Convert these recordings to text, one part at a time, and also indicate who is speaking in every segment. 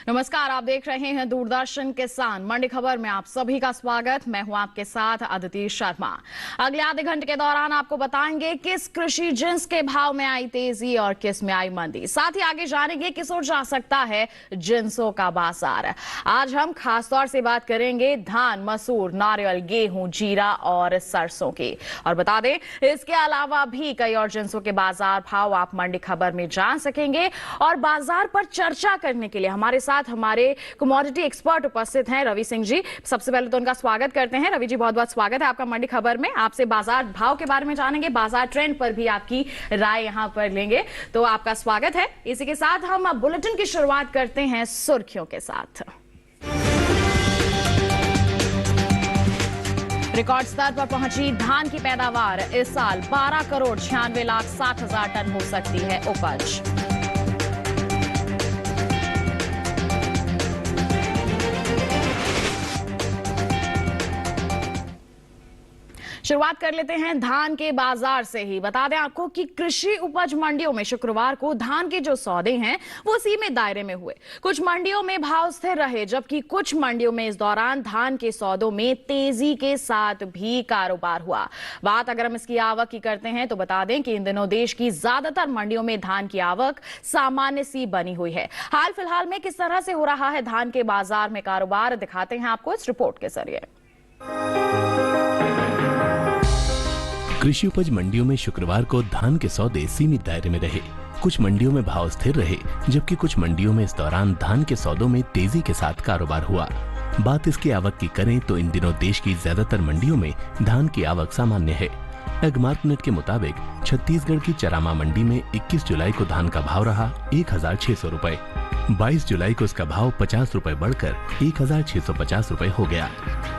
Speaker 1: नमस्कार, आप देख रहे हैं दूरदर्शन किसान मंडी खबर में आप सभी का स्वागत। मैं हूं आपके साथ अदिति शर्मा। अगले आधे घंटे के दौरान आपको बताएंगे किस कृषि जिन्स के भाव में आई तेजी और किस में आई मंदी। साथ ही आगे जानेंगे किस ओर जा सकता है जिन्सों का बाजार। आज हम खासतौर से बात करेंगे धान, मसूर, नारियल, गेहूं, जीरा और सरसों की। और बता दें, इसके अलावा भी कई और जिन्सों के बाजार भाव आप मंडी खबर में जान सकेंगे। और बाजार पर चर्चा करने के लिए हमारे साथ हमारे कमोडिटी एक्सपर्ट उपस्थित हैं रवि सिंह जी। सबसे पहले तो उनका स्वागत करते हैं। रवि जी, बहुत बहुत स्वागत है आपका मंडी खबर में। आपसे बाजार भाव के बारे में जानेंगे, बाजार ट्रेंड पर भी आपकी राय यहां पर लेंगे, तो आपका स्वागत है। इसी के साथ हम बुलेटिन की शुरुआत करते हैं सुर्खियों के साथ। रिकॉर्ड स्तर पर पहुंची धान की पैदावार। इस साल 12,96,60,000 टन हो सकती है उपज। शुरुआत कर लेते हैं धान के बाजार से ही। बता दें आपको कि कृषि उपज मंडियों में शुक्रवार को धान के जो सौदे हैं वो सीमित दायरे में हुए। कुछ मंडियों में भाव स्थिर रहे, जबकि कुछ मंडियों में इस दौरान धान के सौदों में तेजी के साथ भी कारोबार हुआ। बात अगर हम इसकी आवक की करते हैं तो बता दें कि इन दिनों देश की ज्यादातर मंडियों में धान की आवक सामान्य सी बनी हुई है। हाल फिलहाल में किस तरह से हो रहा है धान के बाजार में कारोबार, दिखाते हैं आपको इस रिपोर्ट के जरिए।
Speaker 2: कृषि उपज मंडियों में शुक्रवार को धान के सौदे सीमित दायरे में रहे। कुछ मंडियों में भाव स्थिर रहे, जबकि कुछ मंडियों में इस दौरान धान के सौदों में तेजी के साथ कारोबार हुआ। बात इसकी आवक की करें तो इन दिनों देश की ज्यादातर मंडियों में धान की आवक सामान्य है। एग्मार्कनेट के मुताबिक छत्तीसगढ़ की चरामा मंडी में 21 जुलाई को धान का भाव रहा 1,600 रुपए। 22 जुलाई को इसका भाव 50 रुपए बढ़कर 1,650 रुपए हो गया।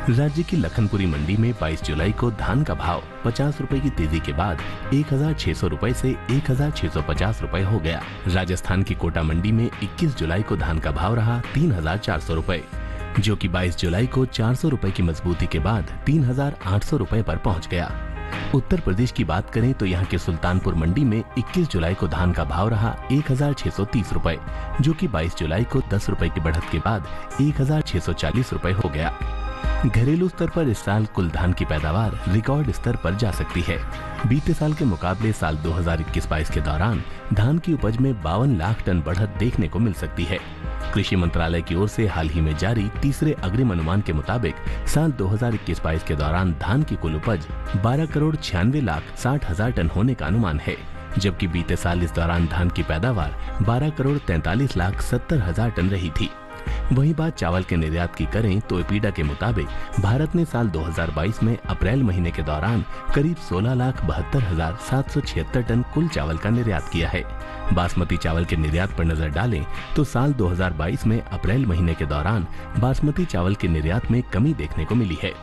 Speaker 2: राज्य की लखनपुरी मंडी में 22 जुलाई को धान का भाव 50 रुपए की तेजी के बाद 1,600 रुपए से 1,650 रुपए हो गया। राजस्थान की कोटा मंडी में 21 जुलाई को धान का भाव रहा 3,400 रुपए, जो कि 22 जुलाई को 400 रुपए की मजबूती के बाद 3,800 रुपए पर पहुंच गया। उत्तर प्रदेश की बात करें तो यहाँ के सुल्तानपुर मंडी में 21 जुलाई को धान का भाव रहा 1,630 रुपए, जो कि 22 जुलाई को 10 रुपए की बढ़त के बाद 1,640 रुपए हो गया। घरेलू स्तर पर इस साल कुल धान की पैदावार रिकॉर्ड स्तर पर जा सकती है। बीते साल के मुकाबले साल 2021-22 के दौरान धान की उपज में 52 लाख टन बढ़त देखने को मिल सकती है। कृषि मंत्रालय की ओर से हाल ही में जारी तीसरे अग्रिम अनुमान के मुताबिक साल 2021-22 के दौरान धान की कुल उपज 12,96,60,000 टन होने का अनुमान है, जबकि बीते साल इस दौरान धान की पैदावार 12,43,70,000 टन रही थी। वहीं बात चावल के निर्यात की करें तो एपीडा के मुताबिक भारत ने साल 2022 में अप्रैल महीने के दौरान करीब 16,72,776 टन कुल चावल का निर्यात किया है। बासमती चावल के निर्यात पर नजर डालें तो साल 2022 में अप्रैल महीने के दौरान बासमती चावल के निर्यात में कमी देखने को मिली है।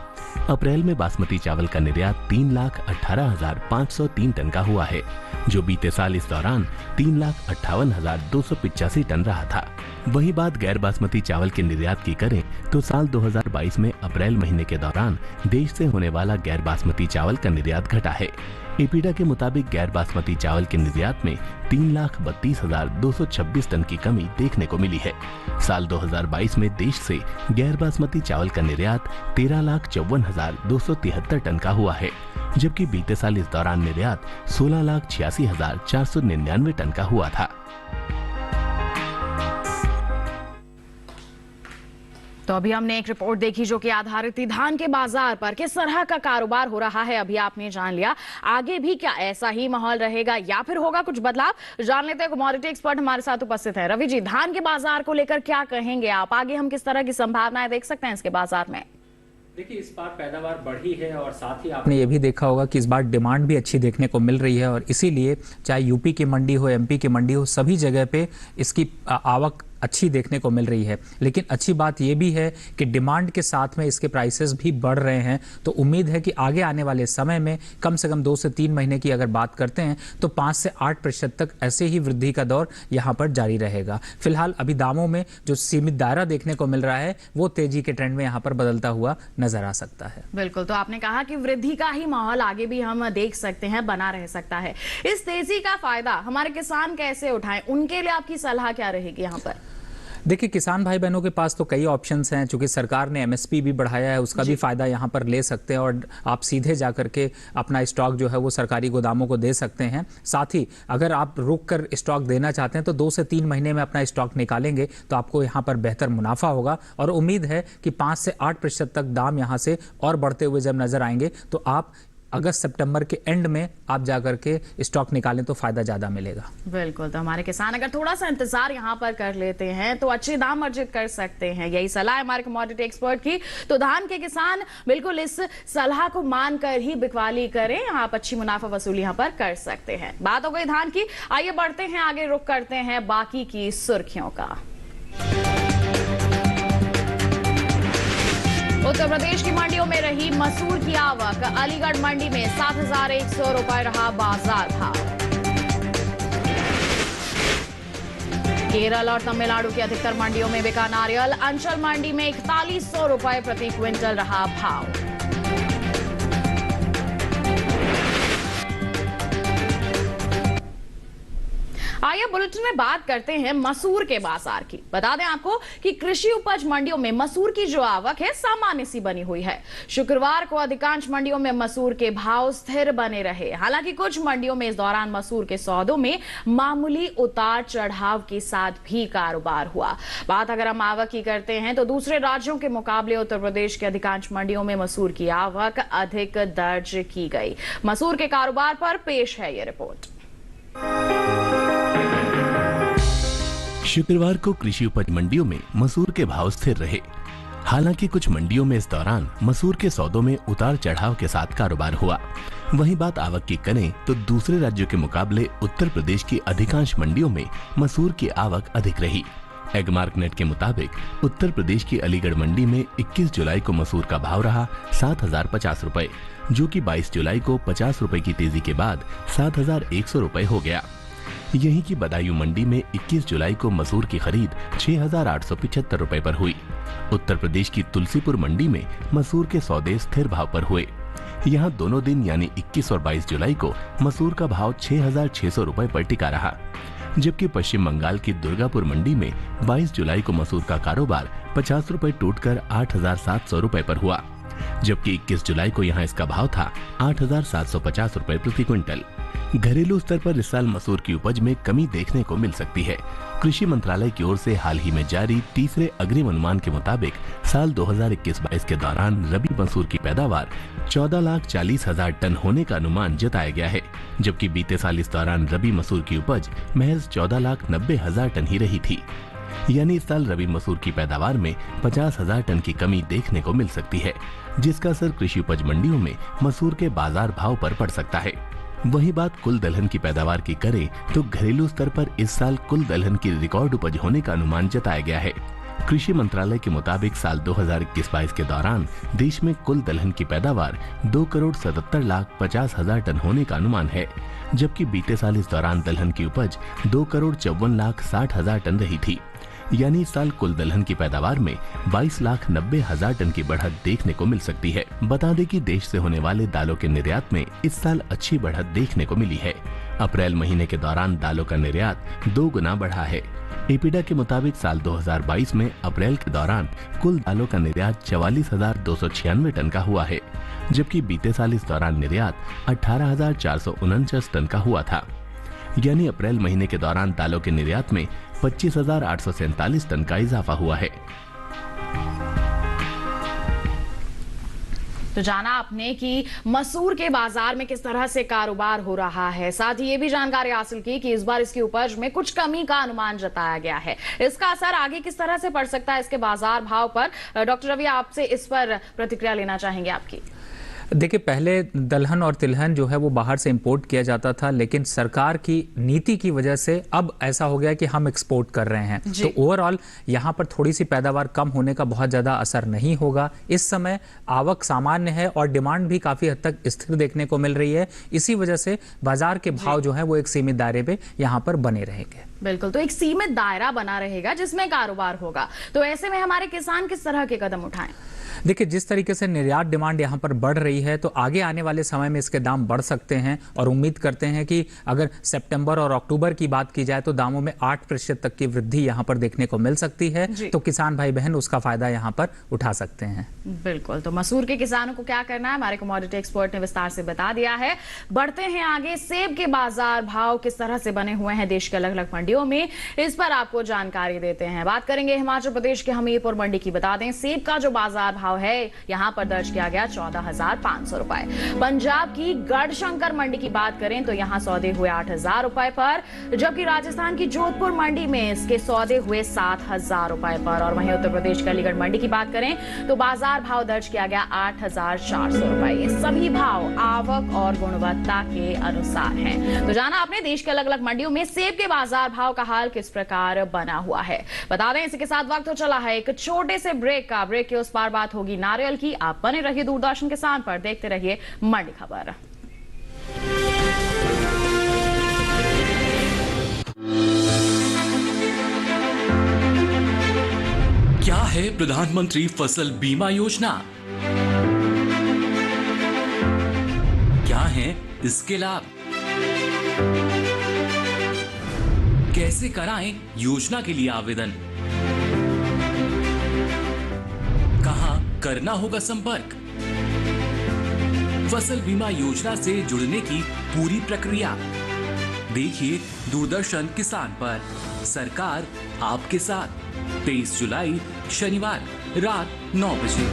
Speaker 2: अप्रैल में बासमती चावल का निर्यात 3,18,503 टन का हुआ है, जो बीते साल इस दौरान 3,58,285 टन रहा था। वही बात गैर बासमती चावल के निर्यात की करें तो साल 2022 में अप्रैल महीने के दौरान देश से होने वाला गैर बासमती चावल का निर्यात घटा है। एपीडा के मुताबिक गैर बासमती चावल के निर्यात में 3,32,226 टन की कमी देखने को मिली है। साल 2022 में देश से गैर बासमती चावल का निर्यात 13,54,273 टन का हुआ है, जबकि बीते साल इस दौरान निर्यात 16,86,499 टन का हुआ था।
Speaker 1: तो अभी हमने एक रिपोर्ट देखी जो कि आधारित थी धान के बाजार पर किस तरह का कारोबार हो रहा है, अभी आपने जान लिया। आगे भी क्या ऐसा ही माहौल रहेगा या फिर होगा कुछ बदलाव, जान लेते हैं। कमोडिटी एक्सपर्ट हमारे साथ उपस्थित है। रवि जी, धान के बाजार को लेकर क्या कहेंगे आप? आगे हम किस तरह की संभावनाएं देख सकते हैं इसके बाजार में?
Speaker 3: देखिए, इस बार पैदावार बढ़ी है और साथ ही आपने ये भी देखा होगा कि इस बार डिमांड भी अच्छी देखने को मिल रही है, और इसीलिए चाहे यूपी की मंडी हो, एमपी की मंडी हो, सभी जगह पे इसकी आवक अच्छी देखने को मिल रही है। लेकिन अच्छी बात यह भी है कि डिमांड के साथ में इसके प्राइसेस भी बढ़ रहे हैं, तो उम्मीद है कि आगे आने वाले समय में कम से कम 2 से 3 महीने की अगर बात करते हैं तो 5 से 8% तक ऐसे ही वृद्धि का दौर यहां पर जारी रहेगा। फिलहाल अभी दामों में जो सीमित दायरा देखने को मिल रहा है वो तेजी के ट्रेंड में यहां पर बदलता हुआ नजर आ सकता है।
Speaker 1: बिल्कुल, तो आपने कहा कि वृद्धि का ही माहौल आगे भी हम देख सकते हैं, बना रह सकता है। इस तेजी का फायदा हमारे किसान कैसे उठाएं, उनके लिए आपकी सलाह क्या रहेगी यहाँ पर?
Speaker 3: देखिए, किसान भाई बहनों के पास तो कई ऑप्शंस हैं। चूंकि सरकार ने एमएसपी भी बढ़ाया है, उसका भी फायदा यहाँ पर ले सकते हैं और आप सीधे जा करके अपना स्टॉक जो है वो सरकारी गोदामों को दे सकते हैं। साथ ही अगर आप रुक कर स्टॉक देना चाहते हैं तो 2 से 3 महीने में अपना स्टॉक निकालेंगे तो आपको यहाँ पर बेहतर मुनाफा होगा और उम्मीद है कि 5 से 8% तक दाम यहाँ से और बढ़ते हुए जब नजर आएंगे तो आप अगस्त सितंबर के एंड में आप जाकर के स्टॉक निकालें तो फायदा ज्यादा मिलेगा।
Speaker 1: बिल्कुल, तो हमारे किसान अगर थोड़ा सा इंतजार यहाँ पर कर लेते हैं तो अच्छे दाम अर्जित कर सकते हैं। यही सलाह है हमारे कमोडिटी एक्सपर्ट की। तो धान के किसान बिल्कुल इस सलाह को मानकर ही बिकवाली करें, आप अच्छी मुनाफा वसूली यहाँ पर कर सकते हैं। बात हो गई धान की, आइए बढ़ते हैं आगे, रुख करते हैं बाकी की सुर्खियों का। उत्तर प्रदेश की मंडियों में रही मसूर की आवक। अलीगढ़ मंडी में 7,100 रुपए रहा बाजार भाव। केरल और तमिलनाडु की अधिकतर मंडियों में बिका नारियल। अंचल मंडी में 4100 रुपए प्रति क्विंटल रहा भाव। आइए बुलेटिन में बात करते हैं मसूर के बाजार की। बता दें आपको कि कृषि उपज मंडियों में मसूर की जो आवक है सामान्य सी बनी हुई है। शुक्रवार को अधिकांश मंडियों में मसूर के भाव स्थिर बने रहे। हालांकि कुछ मंडियों में इस दौरान मसूर के सौदों में मामूली उतार चढ़ाव के साथ भी कारोबार हुआ। बात अगर हम आवक की करते हैं तो दूसरे राज्यों के मुकाबले उत्तर प्रदेश के अधिकांश मंडियों में मसूर की आवक अधिक दर्ज की गई। मसूर के कारोबार पर पेश है ये रिपोर्ट।
Speaker 2: शुक्रवार को कृषि उपज मंडियों में मसूर के भाव स्थिर रहे। हालांकि कुछ मंडियों में इस दौरान मसूर के सौदों में उतार चढ़ाव के साथ कारोबार हुआ। वहीं बात आवक की करें तो दूसरे राज्यों के मुकाबले उत्तर प्रदेश की अधिकांश मंडियों में मसूर की आवक अधिक रही। एगमार्क नेट के मुताबिक उत्तर प्रदेश की अलीगढ़ मंडी में 21 जुलाई को मसूर का भाव रहा 7,050 रुपए, जो कि 22 जुलाई को 50 रुपए की तेजी के बाद 7,100 रुपए हो गया। यहीं की बदायूं मंडी में 21 जुलाई को मसूर की खरीद 6,875 रुपए पर हुई। उत्तर प्रदेश की तुलसीपुर मंडी में मसूर के सौदे स्थिर भाव पर हुए। यहां दोनों दिन यानी 21 और 22 जुलाई को मसूर का भाव 6,600 रुपए पर टिका रहा। जबकि पश्चिम बंगाल की दुर्गापुर मंडी में 22 जुलाई को मसूर का कारोबार 50 रुपए टूटकर 8,700 रुपए पर हुआ। जबकि 21 जुलाई को यहां इसका भाव था 8,750 रुपए प्रति क्विंटल। घरेलू स्तर पर इस साल मसूर की उपज में कमी देखने को मिल सकती है। कृषि मंत्रालय की ओर से हाल ही में जारी तीसरे अग्रिम अनुमान के मुताबिक साल 2021-22 के दौरान रबी मसूर की पैदावार 14,40,000 टन होने का अनुमान जताया गया है। जबकि बीते साल इस दौरान रबी मसूर की उपज महज 14,90,000 टन ही रही थी। यानी इस साल रबी मसूर की पैदावार में 50,000 टन की कमी देखने को मिल सकती है, जिसका असर कृषि उपज मंडियों में मसूर के बाजार भाव पर पड़ सकता है। वही बात कुल दलहन की पैदावार की करें तो घरेलू स्तर पर इस साल कुल दलहन की रिकॉर्ड उपज होने का अनुमान जताया गया है। कृषि मंत्रालय के मुताबिक साल 2021-22 के दौरान देश में कुल दलहन की पैदावार 2,77,50,000 टन होने का अनुमान है। जबकि बीते साल इस दौरान दलहन की उपज 2,54,60,000 टन रही थी। यानी इस साल कुल दलहन की पैदावार में 22,90,000 टन की बढ़त देखने को मिल सकती है। बता दें कि देश से होने वाले दालों के निर्यात में इस साल अच्छी बढ़त देखने को मिली है। अप्रैल महीने के दौरान दालों का निर्यात 2 गुना बढ़ा है। एपीडा के मुताबिक साल 2022 में अप्रैल के दौरान कुल दालों का निर्यात 44,296 टन का हुआ है। जबकि बीते साल इस दौरान निर्यात 18,449 टन का हुआ था। यानी अप्रैल महीने के दौरान दालों के निर्यात में 25,847 टन का इजाफा हुआ है।
Speaker 1: तो जाना आपने कि मसूर के बाजार में किस तरह से कारोबार हो रहा है। साथ ही ये भी जानकारी हासिल की कि इस बार इसकी उपज में कुछ कमी का अनुमान जताया गया है। इसका असर आगे किस तरह से पड़ सकता है इसके बाजार भाव पर। डॉक्टर रवि, आपसे इस पर प्रतिक्रिया लेना चाहेंगे आपकी।
Speaker 3: देखिए, पहले दलहन और तिलहन जो है वो बाहर से इंपोर्ट किया जाता था, लेकिन सरकार की नीति की वजह से अब ऐसा हो गया कि हम एक्सपोर्ट कर रहे हैं। तो ओवरऑल यहाँ पर थोड़ी सी पैदावार कम होने का बहुत ज़्यादा असर नहीं होगा। इस समय आवक सामान्य है और डिमांड भी काफ़ी हद तक स्थिर देखने को मिल रही है। इसी वजह से बाजार के भाव जो है वो एक सीमित दायरे पे यहाँ पर बने रहेंगे।
Speaker 1: बिल्कुल, तो एक सीमित दायरा बना रहेगा जिसमें कारोबार होगा। तो ऐसे में हमारे किसान किस तरह के कदम उठाएं?
Speaker 3: देखिए, जिस तरीके से निर्यात डिमांड यहाँ पर बढ़ रही है तो आगे आने वाले समय में इसके दाम बढ़ सकते हैं और उम्मीद करते हैं कि अगर सितंबर और अक्टूबर की बात की जाए तो दामों में 8% तक की वृद्धि यहाँ पर देखने को मिल सकती है। तो किसान भाई बहन उसका फायदा यहाँ पर उठा सकते हैं।
Speaker 1: बिल्कुल। तो मसूर के किसानों को क्या करना है, हमारे कमोडिटी एक्सपर्ट ने विस्तार से बता दिया है। बढ़ते हैं आगे, सेब के बाजार भाव किस तरह से बने हुए हैं देश के अलग अलग मंडियों में, इस पर आपको जानकारी देते हैं। बात करेंगे हिमाचल प्रदेश के हमीरपुर मंडी की। बता दें सेब का जो बाजार भाव है यहां पर दर्ज किया गया 14,500 रुपए। पंजाब की गढ़शंकर मंडी की बात करें तो यहां सौदे हुए 8,000 रुपए पर, जबकि राजस्थान की जोधपुर मंडी में इसके सौदे हुए 7,000 रुपए पर। और वहीं उत्तर प्रदेश की अलीगढ़ मंडी की बात करें तो बाजार भाव दर्ज किया गया 8,400 रुपए। ये सभी भाव आवक और गुणवत्ता के अनुसार हैं। तो जाना आपने देश के अलग अलग मंडियों में सेब के बाजार भाव का हाल किस प्रकार बना हुआ है। बता दें इसी के साथ वक्त हो चला है एक छोटे से ब्रेक का। ब्रेक के उस पार बात होगी नारियल की। आप बने रहिए दूरदर्शन किसान पर, देखते रहिए मंडी खबर।
Speaker 4: क्या है प्रधानमंत्री फसल बीमा योजना? क्या है इसके लाभ? कैसे कराएं योजना के लिए आवेदन? कहां करना होगा संपर्क? फसल बीमा योजना से जुड़ने की पूरी प्रक्रिया देखिए दूरदर्शन किसान पर। सरकार आपके साथ। 23 जुलाई शनिवार रात 9 बजे।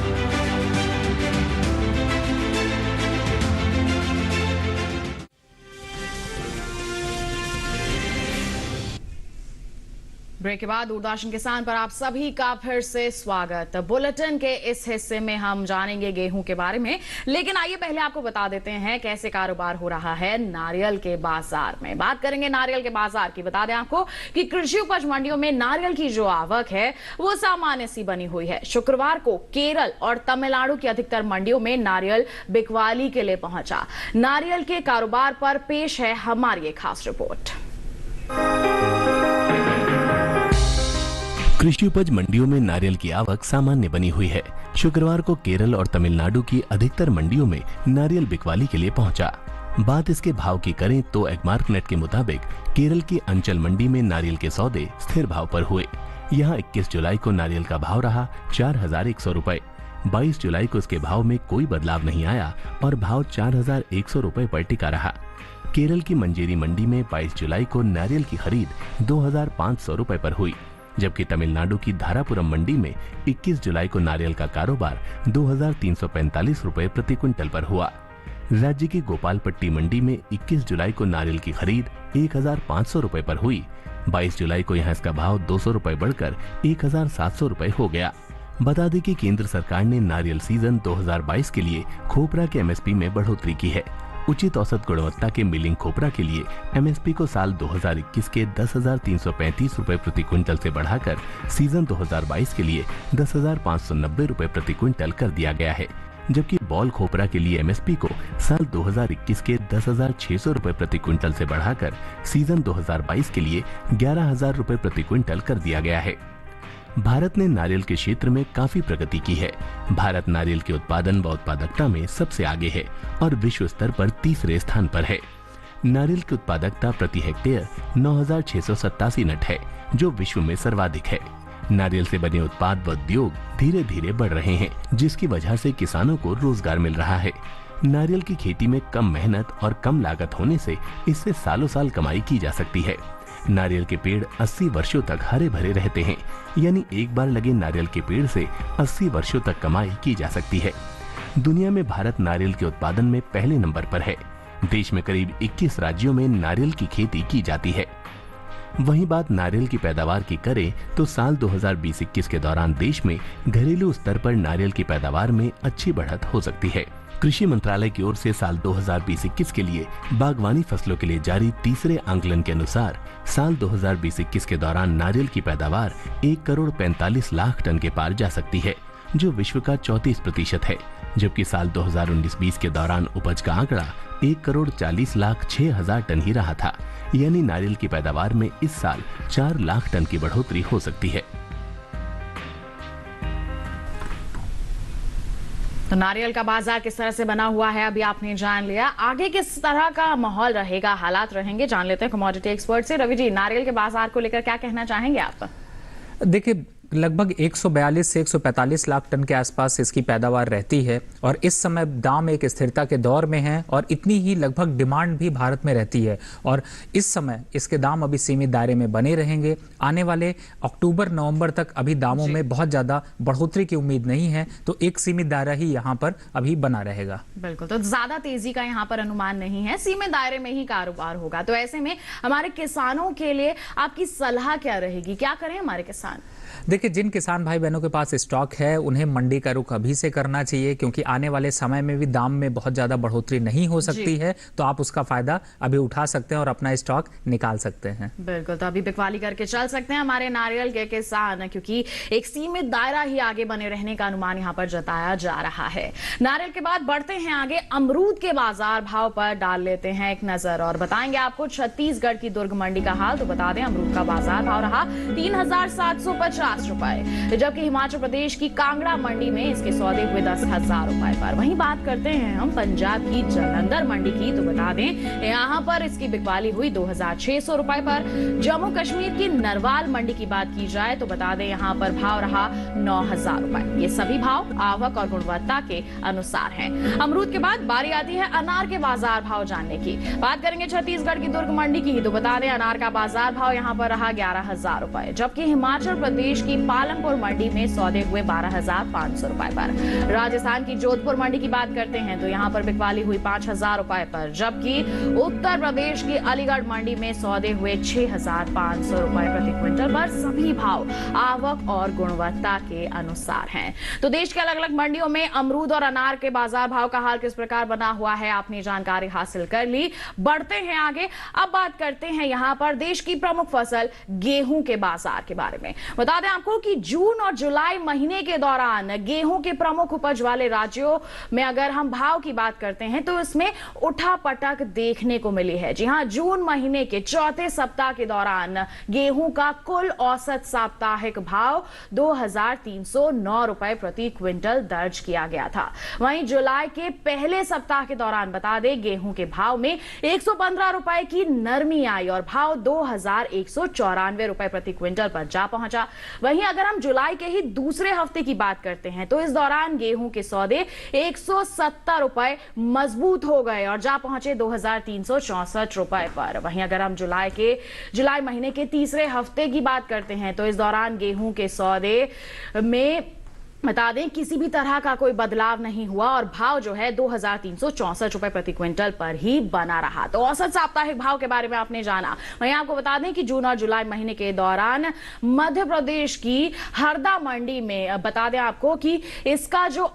Speaker 1: ब्रेक के बाद दूरदर्शन किसान पर आप सभी का फिर से स्वागत। बुलेटिन के इस हिस्से में हम जानेंगे गेहूं के बारे में, लेकिन आइए पहले आपको बता देते हैं कैसे कारोबार हो रहा है नारियल के बाजार में। बात करेंगे नारियल के बाजार की। बता दें आपको कि कृषि उपज मंडियों में नारियल की जो आवक है वो सामान्य सी बनी हुई है। शुक्रवार को केरल और तमिलनाडु की अधिकतर मंडियों में नारियल बिकवाली के लिए पहुंचा। नारियल के कारोबार पर पेश है हमारी एक खास रिपोर्ट।
Speaker 2: कृषि उपज मंडियों में नारियल की आवक सामान्य बनी हुई है। शुक्रवार को केरल और तमिलनाडु की अधिकतर मंडियों में नारियल बिकवाली के लिए पहुंचा। बात इसके भाव की करें तो एगमार्कनेट के मुताबिक केरल की अंचल मंडी में नारियल के सौदे स्थिर भाव पर हुए। यहां 21 जुलाई को नारियल का भाव रहा 4,100 रुपए। 22 जुलाई को इसके भाव में कोई बदलाव नहीं आया और भाव 4,100 रुपए पर टिका रहा। केरल की मंजेरी मंडी में 22 जुलाई को नारियल की खरीद 2,500 रुपए पर हुई, जबकि तमिलनाडु की धारापुरम मंडी में 21 जुलाई को नारियल का कारोबार 2,345 रुपए प्रति क्विंटल पर हुआ। राज्य की गोपालपट्टी मंडी में 21 जुलाई को नारियल की खरीद 1,500 रुपए पर हुई। 22 जुलाई को यहां इसका भाव 200 रुपए बढ़कर 1,700 रुपए हो गया। बता दें कि केंद्र सरकार ने नारियल सीजन 2022 के लिए खोपरा के एमएसपी में बढ़ोतरी की है। उचित औसत गुणवत्ता के मिलिंग खोपरा के लिए एमएसपी को साल 2021 के 10,335 रुपए प्रति क्विंटल से बढ़ाकर सीजन 2022 के लिए 10,590 रुपए प्रति क्विंटल कर दिया गया है, जबकि बॉल खोपरा के लिए एमएसपी को साल 2021 के 10,600 रुपए प्रति क्विंटल से बढ़ाकर सीजन 2022 के लिए 11,000 रुपए प्रति क्विंटल कर दिया गया है। भारत ने नारियल के क्षेत्र में काफी प्रगति की है। भारत नारियल के उत्पादन व उत्पादकता में सबसे आगे है और विश्व स्तर पर तीसरे स्थान पर है। नारियल की उत्पादकता प्रति हेक्टेयर 9,687 नट है, जो विश्व में सर्वाधिक है। नारियल से बने उत्पाद व उद्योग धीरे धीरे बढ़ रहे हैं, जिसकी वजह से किसानों को रोजगार मिल रहा है। नारियल की खेती में कम मेहनत और कम लागत होने से इससे सालों साल कमाई की जा सकती है। नारियल के पेड़ 80 वर्षों तक हरे भरे रहते हैं, यानी एक बार लगे नारियल के पेड़ से 80 वर्षों तक कमाई की जा सकती है। दुनिया में भारत नारियल के उत्पादन में पहले नंबर पर है। देश में करीब 21 राज्यों में नारियल की खेती की जाती है। वहीं बात नारियल की पैदावार की करें तो साल 2020-21 के दौरान देश में घरेलू स्तर पर नारियल की पैदावार में अच्छी बढ़त हो सकती है। कृषि मंत्रालय की ओर से साल 2020-21 के लिए बागवानी फसलों के लिए जारी तीसरे आंकलन के अनुसार साल 2020-21 के दौरान नारियल की पैदावार 1,45,00,000 टन के पार जा सकती है, जो विश्व का 34% है, जबकि साल 2019-20 के दौरान उपज का आंकड़ा 1,40,06,000 टन ही रहा था। यानी नारियल की पैदावार में इस साल 4 लाख टन की बढ़ोतरी हो सकती है।
Speaker 1: तो नारियल का बाजार किस तरह से बना हुआ है अभी आपने जान लिया। आगे किस तरह का माहौल रहेगा, हालात रहेंगे, जान लेते हैं कमोडिटी एक्सपर्ट से। रवि जी, नारियल के बाजार को लेकर क्या कहना चाहेंगे आप?
Speaker 3: देखिए, लगभग 142 से 145 लाख टन के आसपास इसकी पैदावार रहती है और इस समय दाम एक स्थिरता के दौर में है और इतनी ही लगभग डिमांड भी भारत में रहती है और इस समय इसके दाम अभी सीमित दायरे में बने रहेंगे। आने वाले अक्टूबर नवंबर तक अभी दामों में बहुत ज़्यादा बढ़ोतरी की उम्मीद नहीं है, तो एक सीमित दायरा ही यहाँ पर अभी बना रहेगा।
Speaker 1: बिल्कुल, तो ज़्यादा तेजी का यहाँ पर अनुमान नहीं है, सीमित दायरे में ही कारोबार होगा। तो ऐसे में हमारे किसानों के लिए आपकी सलाह क्या रहेगी, क्या करें हमारे किसान?
Speaker 3: देखिए, जिन किसान भाई बहनों के पास स्टॉक है उन्हें मंडी का रुख अभी से करना चाहिए, क्योंकि आने वाले समय में भी दाम में बहुत ज्यादा बढ़ोतरी नहीं हो सकती है, तो आप उसका फायदा अभी उठा सकते हैं और अपना स्टॉक निकाल सकते हैं।
Speaker 1: बिल्कुल, तो अभी बिकवाली करके चल सकते हैं हमारे नारियल के किसान, क्योंकि एक सीमित दायरा ही आगे बने रहने का अनुमान यहाँ पर जताया जा रहा है। नारियल के बाद बढ़ते हैं आगे, अमरूद के बाजार भाव पर डाल लेते हैं एक नजर और बताएंगे आपको छत्तीसगढ़ की दुर्ग मंडी का हाल। तो बता दें, अमरूद का बाजार भाव रहा 3,750 रुपए, जबकि हिमाचल प्रदेश की कांगड़ा मंडी में इसके सौदे हुए 10,000 रुपए पर। वहीं बात करते हैं हम पंजाब की जालंधर मंडी की, तो बता दें यहाँ पर इसकी बिकवाली हुई 2,600 रुपए पर। जम्मू कश्मीर की नरवाल मंडी की बात की जाए तो बता दें यहाँ पर भाव रहा 9,000 रुपए। ये सभी भाव आवक और गुणवत्ता के अनुसार हैं। अमरूद के बाद बारी आती है अनार के बाजार भाव जानने की। बात करेंगे छत्तीसगढ़ की दुर्ग मंडी की, तो बता दें अनार का बाजार भाव यहाँ पर रहा 11,000 रुपए, जबकि हिमाचल प्रदेश की पालमपुर मंडी में सौदे हुए 12,500 रुपए पर। राजस्थान की जोधपुर मंडी की बात करते हैं तो यहाँ पर बिकवाली हुई 5,000 रुपए पर, जबकि उत्तर प्रदेश की अलीगढ़ मंडी में सौदे हुए 6,500 रुपए प्रति क्विंटल पर। सभी भाव आवक और गुणवत्ता के अनुसार हैं। तो देश के अलग अलग मंडियों में अमरूद और अनार के बाजार भाव का हाल किस प्रकार बना हुआ है, आपने जानकारी हासिल कर ली। बढ़ते हैं आगे, अब बात करते हैं यहाँ पर देश की प्रमुख फसल गेहूं के बाजार के बारे में। बता दें आपको कि जून और जुलाई महीने के दौरान गेहूं के प्रमुख उपज वाले राज्यों में अगर हम भाव की बात करते हैं तो इसमें उठापटक देखने को मिली है। जी हां, जून महीने के चौथे सप्ताह के दौरान गेहूं का कुल औसत साप्ताहिक भाव 2,309 रुपए प्रति क्विंटल दर्ज किया गया था। वहीं जुलाई के पहले सप्ताह के दौरान बता दें गेहूं के भाव में 115 रुपए की नरमी आई और भाव 2,194 रुपए प्रति क्विंटल पर जा पहुंचा। वहीं अगर हम जुलाई के ही दूसरे हफ्ते की बात करते हैं तो इस दौरान गेहूं के सौदे 170 रुपए मजबूत हो गए और जा पहुंचे 2,364 रुपए पर। वहीं अगर हम जुलाई महीने के तीसरे हफ्ते की बात करते हैं तो इस दौरान गेहूं के सौदे में बता दें किसी भी तरह का कोई बदलाव नहीं हुआ और भाव जो है 2,364 रुपए प्रति क्विंटल पर ही बना रहा। तो औसत साप्ताहिक भाव के बारे में आपने जाना। वहीं आपको बता दें कि जून और जुलाई महीने के दौरान मध्य प्रदेश की हरदा मंडी में बता दें आपको कि इसका जो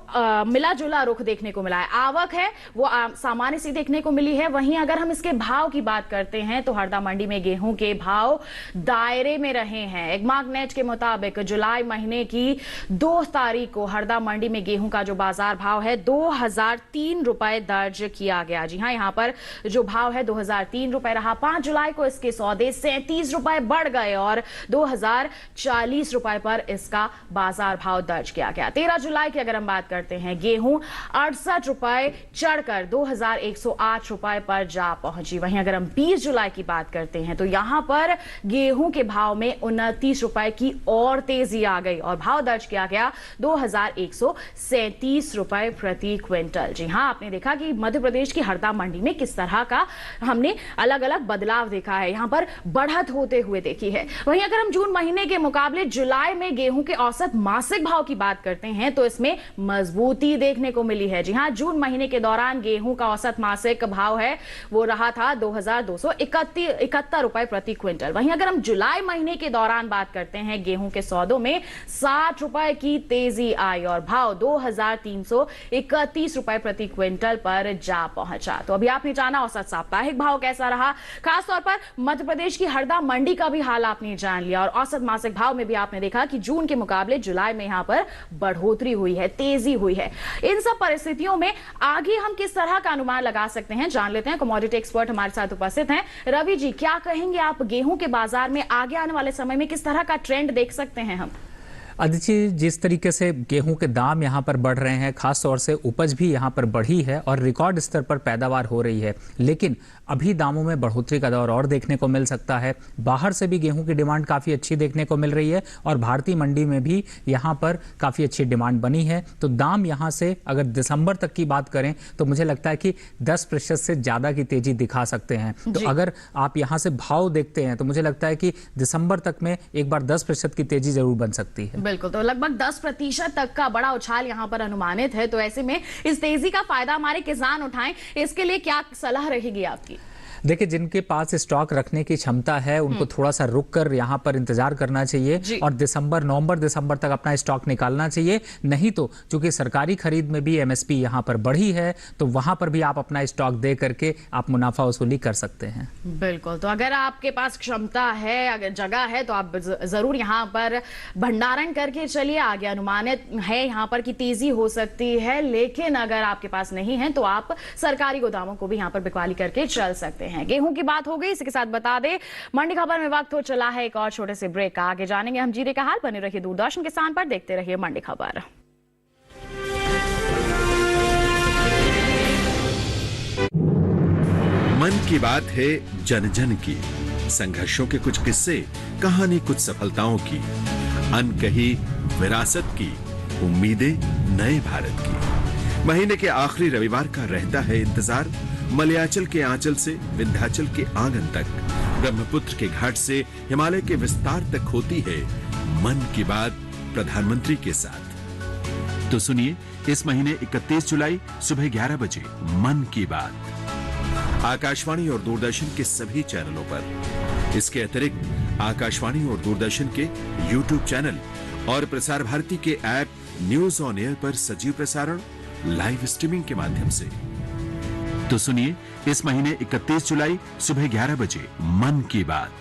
Speaker 1: मिला जुला रुख देखने को मिला है, आवक है वो सामान्य सी देखने को मिली है। वहीं अगर हम इसके भाव की बात करते हैं तो हरदा मंडी में गेहूं के भाव दायरे में रहे हैं। एग्मार्कनेट के मुताबिक जुलाई महीने की 2 तारीख को हरदा मंडी में गेहूं का जो बाजार भाव है 2,003 रुपए दर्ज किया गया। जी हां, यहां पर जो भाव है 2,003 रुपए रहा। 5 जुलाई को इसके सौदे 37 रुपए बढ़ गए और 2,040 रुपए पर इसका बाजार भाव दर्ज किया गया। 13 जुलाई की अगर हम बात करते हैं गेहूं 68 रुपए चढ़कर 2,108 रुपए पर जा पहुंची। वहीं अगर हम 20 जुलाई की बात करते हैं तो यहां पर गेहूं के भाव में 29 रुपए की और तेजी आ गई और भाव दर्ज किया गया 2,137 रुपए प्रति क्विंटल। जी हां, आपने देखा कि मध्य प्रदेश की हरदा मंडी में किस तरह का हमने अलग अलग बदलाव देखा है, यहां पर बढ़त होते हुए देखी है। वहीं अगर हम जून महीने के मुकाबले जुलाई में गेहूं के औसत मासिक भाव की बात करते हैं तो इसमें मजबूती देखने को मिली है। जी हां, जून महीने के दौरान गेहूं का औसत मासिक भाव है वो रहा था 2,271 रुपए प्रति क्विंटल। वहीं अगर हम जुलाई महीने के दौरान बात करते हैं गेहूं के सौदों में 60 रुपए की तेजी आई और भाव 2,331 रुपए प्रति क्विंटल पर जा पहुंचा। तो अभी आपने जाना औसत साप्ताहिक भाव कैसा रहा, खासतौर पर मध्य प्रदेश की हरदा मंडी का भी हाल आपने जान लिया और औसत मासिक भाव में भी आपने देखा कि जून के मुकाबले जुलाई में यहां पर बढ़ोतरी हुई है, तेजी हुई है। इन सब परिस्थितियों में आगे हम किस तरह का अनुमान लगा सकते हैं, जान लेते हैं। कमोडिटी एक्सपर्ट हमारे साथ उपस्थित हैं। रवि जी, क्या कहेंगे आप, गेहूं के बाजार में आगे आने वाले समय में किस तरह का ट्रेंड देख सकते हैं हम?
Speaker 3: अदिति, जिस तरीके से गेहूं के दाम यहाँ पर बढ़ रहे हैं, खास तौर से उपज भी यहाँ पर बढ़ी है और रिकॉर्ड स्तर पर पैदावार हो रही है, लेकिन अभी दामों में बढ़ोतरी का दौर और देखने को मिल सकता है। बाहर से भी गेहूं की डिमांड काफ़ी अच्छी देखने को मिल रही है और भारतीय मंडी में भी यहाँ पर काफ़ी अच्छी डिमांड बनी है। तो दाम यहाँ से अगर दिसंबर तक की बात करें तो मुझे लगता है कि 10% से ज़्यादा की तेजी दिखा सकते हैं। तो अगर आप यहाँ से भाव देखते हैं तो मुझे लगता है कि दिसंबर तक में एक बार 10% की तेजी जरूर बन सकती है।
Speaker 1: बिल्कुल, तो लगभग 10% तक का बड़ा उछाल यहाँ पर अनुमानित है। तो ऐसे में इस तेजी का फायदा हमारे किसान उठाएं, इसके लिए क्या सलाह रहेगी आपकी?
Speaker 3: देखिए, जिनके पास स्टॉक रखने की क्षमता है उनको थोड़ा सा रुक कर यहाँ पर इंतजार करना चाहिए और नवंबर दिसंबर तक अपना स्टॉक निकालना चाहिए। नहीं तो चूंकि सरकारी खरीद में भी एमएसपी यहाँ पर बढ़ी है तो वहां पर भी आप अपना स्टॉक दे करके आप मुनाफा वसूली कर सकते हैं।
Speaker 1: बिल्कुल, तो अगर आपके पास क्षमता है, अगर जगह है, तो आप जरूर यहाँ पर भंडारण करके चलिए। आगे अनुमानित है यहाँ पर की तेजी हो सकती है, लेकिन अगर आपके पास नहीं है तो आप सरकारी गोदामों को भी यहाँ पर बिकवाली करके चल सकते हैं। गेहूं की बात हो गई, इसके साथ बता दें मंडी खबर में वक्त हो चला है एक और छोटे से ब्रेक का। आगे जानेंगे हम जीरे का हाल। बने रहिए दूरदर्शन किसान पर, देखते रहिए मंडी खबर।
Speaker 5: मन की बात है जन जन की, संघर्षों के कुछ किस्से, कहानी कुछ सफलताओं की, अनकही विरासत की, उम्मीदें नए भारत की। महीने के आखिरी रविवार का रहता है इंतजार। मलयाचल के आंचल से विंध्याचल के आंगन तक, ब्रह्मपुत्र के घाट से हिमालय के विस्तार तक होती है मन की बात प्रधानमंत्री के साथ। तो सुनिए इस महीने 31 जुलाई सुबह 11 बजे मन की बात आकाशवाणी और दूरदर्शन के सभी चैनलों पर। इसके अतिरिक्त आकाशवाणी और दूरदर्शन के YouTube चैनल और प्रसार भारती के ऐप न्यूज ऑन एयर पर सजीव प्रसारण लाइव स्ट्रीमिंग के माध्यम से। तो सुनिए इस महीने 31 जुलाई सुबह 11 बजे मन की बात।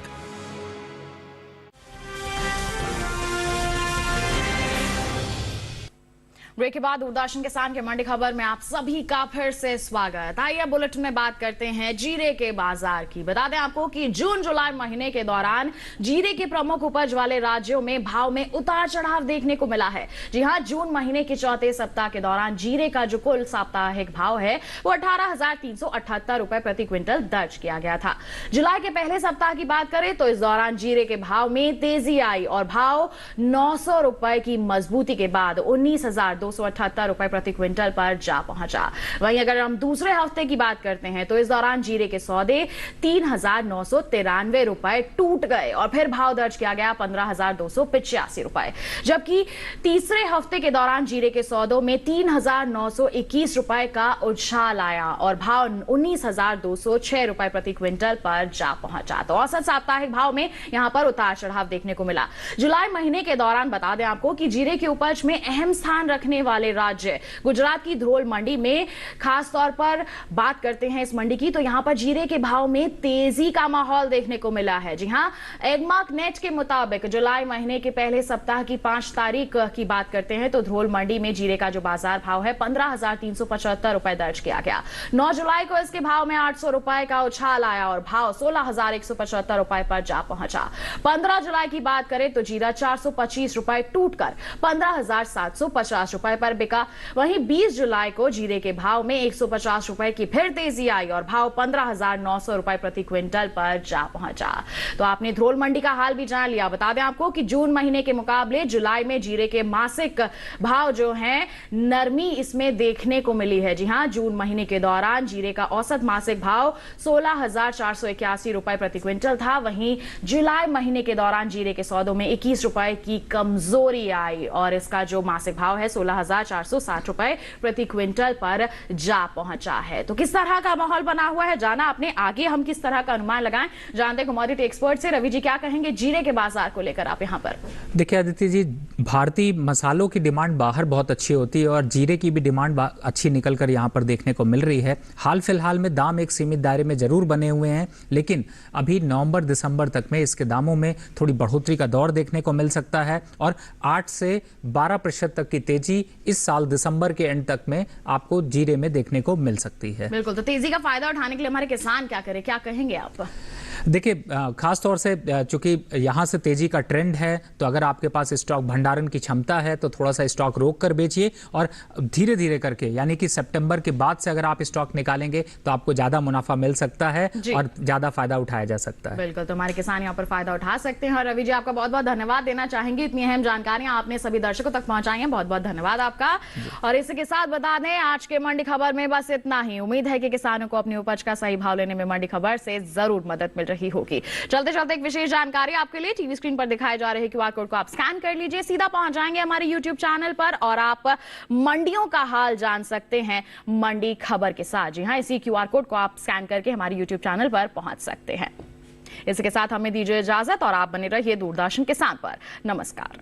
Speaker 1: ब्रेक के बाद दूरदर्शन किसान के मंडी खबर में आप सभी का फिर से स्वागत। आइए बुलेटिन में बात करते हैं जीरे के बाजार की। बता दें आपको कि जून जुलाई महीने के दौरान जीरे के प्रमुख उपज वाले राज्यों में भाव में उतार चढ़ाव देखने को मिला है। जी हां, जून महीने के चौथे सप्ताह के दौरान जीरे का जो कुल साप्ताहिक भाव है वो 18,378 रुपए प्रति क्विंटल दर्ज किया गया था। जुलाई के पहले सप्ताह की बात करें तो इस दौरान जीरे के भाव में तेजी आई और भाव 900 रुपए की मजबूती के बाद 19,278 रुपए प्रति क्विंटल पर जा पहुंचा। वहीं अगर हम दूसरे हफ्ते की बात करते हैं तो इस दौरान जीरे के सौदे 3,993 रुपए टूट गए और फिर भाव दर्ज किया गया 15,285 रुपए। जबकि तीसरे हफ्ते के दौरान जीरे के सौदों में 3,921 रुपए का उछाल आया और भाव 19,206 रुपए प्रति क्विंटल पर जा पहुंचा। तो औसत साप्ताहिक भाव में यहां पर उतार चढ़ाव देखने को मिला। जुलाई महीने के दौरान बता दें आपको कि जीरे की उपज में अहम स्थान रखने वाले राज्य गुजरात की ध्रोल मंडी में खास तौर पर बात करते हैं इस मंडी की, तो यहां पर जीरे के भाव में तेजी का माहौल देखने को मिला है। जी हां, एगमार्क नेट के मुताबिक जुलाई महीने के पहले सप्ताह की 5 तारीख की बात करते हैं तो ध्रोल मंडी में जीरे का जो बाजार भाव है 15,375 रुपए दर्ज किया गया। 9 जुलाई को इसके भाव में 800 रुपए का उछाल आया और भाव 16,175 रुपए पर जा पहुंचा। 15 जुलाई की बात करें तो जीरा 425 रुपए टूटकर 15,750 रुपए पर बिका। वहीं 20 जुलाई को जीरे के भाव में 150 रुपए की फिर तेजी आई और भाव 15,900 रुपए प्रति क्विंटल पर जा पहुंचा। तो आपने ध्रोल मंडी का हाल भी जान लिया। बता दें आपको कि जून महीने के मुकाबले जुलाई में जीरे के मासिक भाव जो हैं नरमी इसमें देखने को मिली है। जी हां, जून महीने के दौरान जीरे का औसत मासिक भाव 16,481 रुपए प्रति क्विंटल था। वहीं जुलाई महीने के दौरान जीरे के सौदों में 21 रुपए की कमजोरी आई और इसका जो मासिक भाव है 16,460 रुपए प्रति क्विंटल पर जा पहुंचा है। तो किस तरह का माहौल बना हुआ है जाना आपने। आगे हम किस तरह का अनुमान लगाएं जानते कमोडिटी एक्सपर्ट से। रवि जी क्या कहेंगे जीरे के बाजार को लेकर आप यहां पर?
Speaker 3: देखिए आदित्य जी, भारतीय मसालों की डिमांड बाहर बहुत अच्छी होती है और जीरे की भी डिमांड अच्छी निकलकर यहां पर देखने को मिल रही है। हाल फिलहाल में दाम एक सीमित दायरे में जरूर बने हुए हैं, लेकिन अभी नवंबर दिसंबर तक में इसके दामों में थोड़ी बढ़ोतरी का दौर देखने को मिल सकता है और 8 से 12% तक की तेजी इस साल दिसंबर के एंड तक में आपको जीरे में देखने को मिल सकती है।
Speaker 1: बिल्कुल, तो तेजी का फायदा उठाने के लिए हमारे किसान क्या करें, क्या कहेंगे आप?
Speaker 3: देखिए, खास तौर से चूंकि यहाँ से तेजी का ट्रेंड है, तो अगर आपके पास स्टॉक भंडारण की क्षमता है तो थोड़ा सा स्टॉक रोक कर बेचिए और धीरे धीरे करके, यानी कि सितंबर के बाद से अगर आप स्टॉक निकालेंगे तो आपको ज्यादा मुनाफा मिल सकता है और ज्यादा फायदा उठाया जा सकता है।
Speaker 1: बिल्कुल, तो हमारे किसान यहाँ पर फायदा उठा सकते हैं। और रवि जी, आपका बहुत बहुत धन्यवाद देना चाहेंगे, इतनी अहम जानकारियां आपने सभी दर्शकों तक पहुंचाई हैं, बहुत बहुत धन्यवाद आपका। और इसी के साथ बता दें, आज के मंडी खबर में बस इतना ही। उम्मीद है कि किसानों को अपनी उपज का सही भाव लेने में मंडी खबर से जरूर मदद मिल रही होगी। चलते चलते एक विशेष जानकारी आपके लिए, टीवी स्क्रीन पर दिखाए जा रहे क्यूआर कोड को आप स्कैन कर लीजिए, सीधा पहुंच जाएंगे हमारे यूट्यूब चैनल पर और आप मंडियों का हाल जान सकते हैं मंडी खबर के साथ। जी हां, इसी क्यूआर कोड को आप स्कैन करके हमारे यूट्यूब चैनल पर पहुंच सकते हैं। इसके साथ हमें दीजिए इजाजत और आप बने रहिए दूरदर्शन किसान पर। नमस्कार।